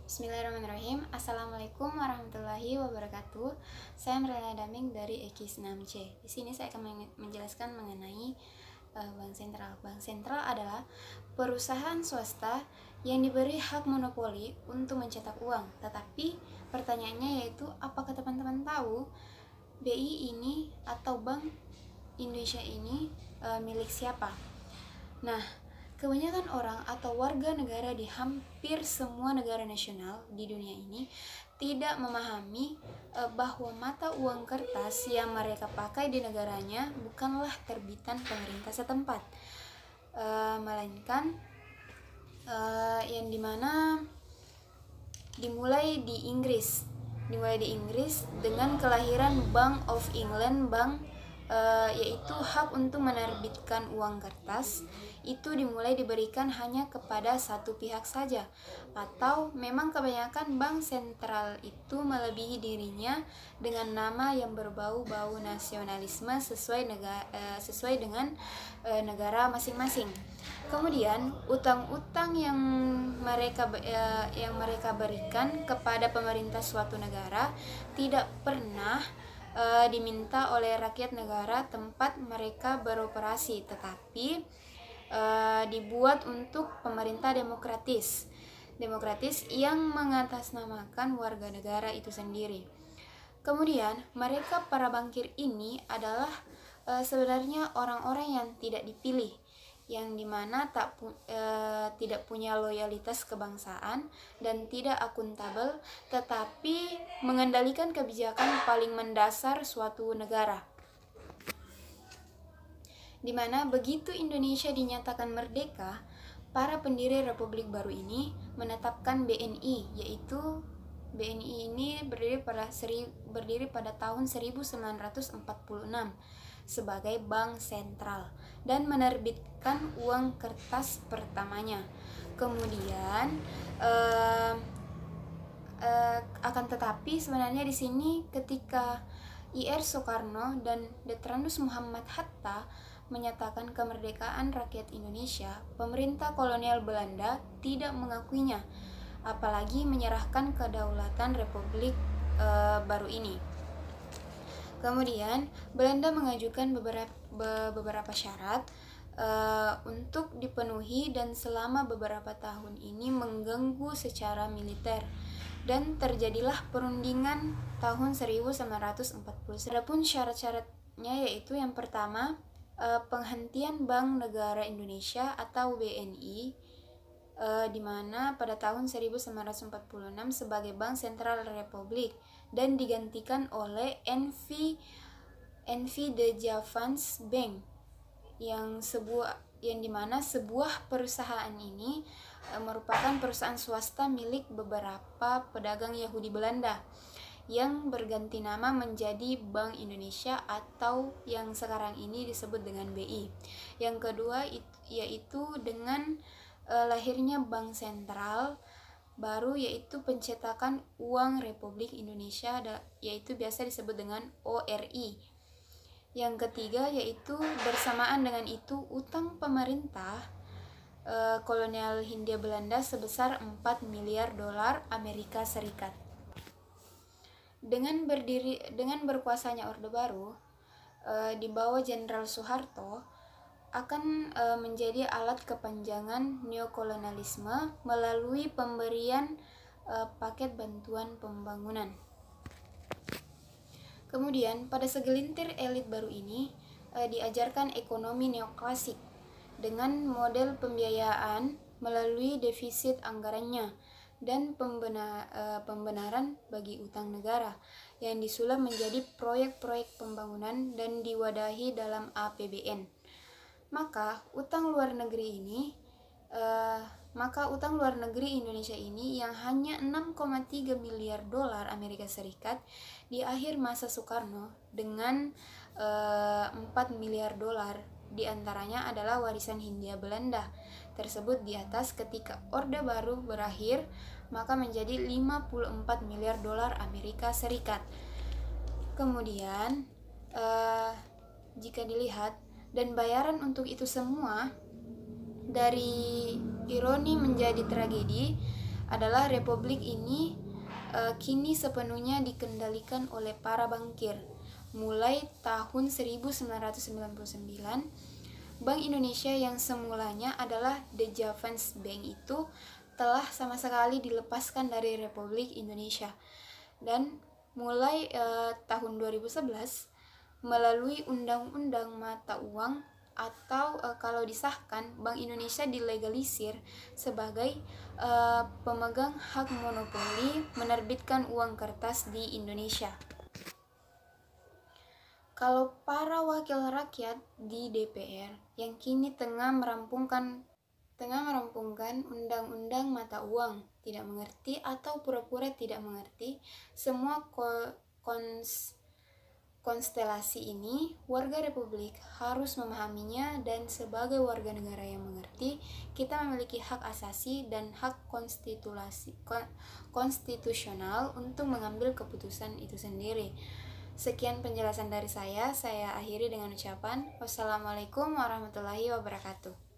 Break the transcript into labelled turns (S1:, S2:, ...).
S1: Bismillahirrahmanirrahim. Assalamualaikum warahmatullahi wabarakatuh. Saya Merlina Daming dari EKI 6C. Di sini saya akan menjelaskan mengenai Bank Sentral. Bank Sentral adalah perusahaan swasta yang diberi hak monopoli untuk mencetak uang. Tetapi pertanyaannya yaitu, apakah teman-teman tahu BI ini atau Bank Indonesia ini milik siapa? Nah, kebanyakan orang atau warga negara di hampir semua negara nasional di dunia ini tidak memahami bahwa mata uang kertas yang mereka pakai di negaranya bukanlah terbitan pemerintah setempat, melainkan yang dimana dimulai di Inggris dengan kelahiran Bank of England, yaitu hak untuk menerbitkan uang kertas itu dimulai diberikan hanya kepada satu pihak saja, atau memang kebanyakan bank sentral itu melebihi dirinya dengan nama yang berbau-bau nasionalisme sesuai dengan negara masing-masing. Kemudian utang-utang yang mereka berikan kepada pemerintah suatu negara tidak pernah diminta oleh rakyat negara tempat mereka beroperasi, tetapi dibuat untuk pemerintah demokratis yang mengatasnamakan warga negara itu sendiri. Kemudian mereka para bankir ini adalah sebenarnya orang-orang yang tidak dipilih, yang dimana tidak punya loyalitas kebangsaan dan tidak akuntabel, tetapi mengendalikan kebijakan paling mendasar suatu negara. Dimana begitu Indonesia dinyatakan merdeka, para pendiri Republik baru ini menetapkan BNI, yaitu BNI ini berdiri pada tahun 1946 sebagai bank sentral dan menerbitkan uang kertas pertamanya. Kemudian akan tetapi sebenarnya di sini ketika Ir Soekarno dan Detranus Muhammad Hatta menyatakan kemerdekaan rakyat Indonesia, pemerintah kolonial Belanda tidak mengakuinya, apalagi menyerahkan kedaulatan Republik baru ini. Kemudian Belanda mengajukan beberapa syarat untuk dipenuhi, dan selama beberapa tahun ini mengganggu secara militer, dan terjadilah perundingan tahun 1940. Adapun syarat-syaratnya yaitu yang pertama, penghentian Bank Negara Indonesia atau BNI, di mana pada tahun 1946 sebagai Bank Sentral Republik dan digantikan oleh NV de Javans Bank, yang dimana sebuah perusahaan ini merupakan perusahaan swasta milik beberapa pedagang Yahudi Belanda yang berganti nama menjadi Bank Indonesia atau yang sekarang ini disebut dengan BI. Yang kedua yaitu dengan lahirnya Bank Sentral baru, yaitu pencetakan uang Republik Indonesia, yaitu biasa disebut dengan ORI. Yang ketiga yaitu bersamaan dengan itu utang pemerintah kolonial Hindia Belanda sebesar 4 miliar dolar Amerika Serikat. Dengan berkuasanya Orde Baru di bawah Jenderal Soeharto akan menjadi alat kepanjangan neokolonialisme melalui pemberian paket bantuan pembangunan. Kemudian pada segelintir elit baru ini diajarkan ekonomi neoklasik dengan model pembiayaan melalui defisit anggarannya dan pembenaran bagi utang negara yang disulap menjadi proyek-proyek pembangunan dan diwadahi dalam APBN. Maka utang luar negeri Indonesia ini yang hanya 6,3 miliar dolar Amerika Serikat di akhir masa Soekarno dengan 4 miliar dolar diantaranya adalah warisan Hindia Belanda tersebut di atas ketika Orde Baru berakhir, maka menjadi 54 miliar dolar Amerika Serikat. Kemudian jika dilihat dan bayaran untuk itu semua, dari ironi menjadi tragedi, adalah republik ini kini sepenuhnya dikendalikan oleh para bankir. Mulai tahun 1999, Bank Indonesia yang semulanya adalah The Javans Bank itu telah sama sekali dilepaskan dari Republik Indonesia. Dan mulai tahun 2011 melalui Undang-Undang Mata Uang atau kalau disahkan, Bank Indonesia dilegalisir sebagai pemegang hak monopoli menerbitkan uang kertas di Indonesia. Kalau para wakil rakyat di DPR yang kini tengah merampungkan Undang-Undang Mata Uang tidak mengerti atau pura-pura tidak mengerti semua konstelasi ini, warga Republik harus memahaminya, dan sebagai warga negara yang mengerti, kita memiliki hak asasi dan hak konstitusional untuk mengambil keputusan itu sendiri. Sekian penjelasan dari saya akhiri dengan ucapan wassalamualaikum warahmatullahi wabarakatuh.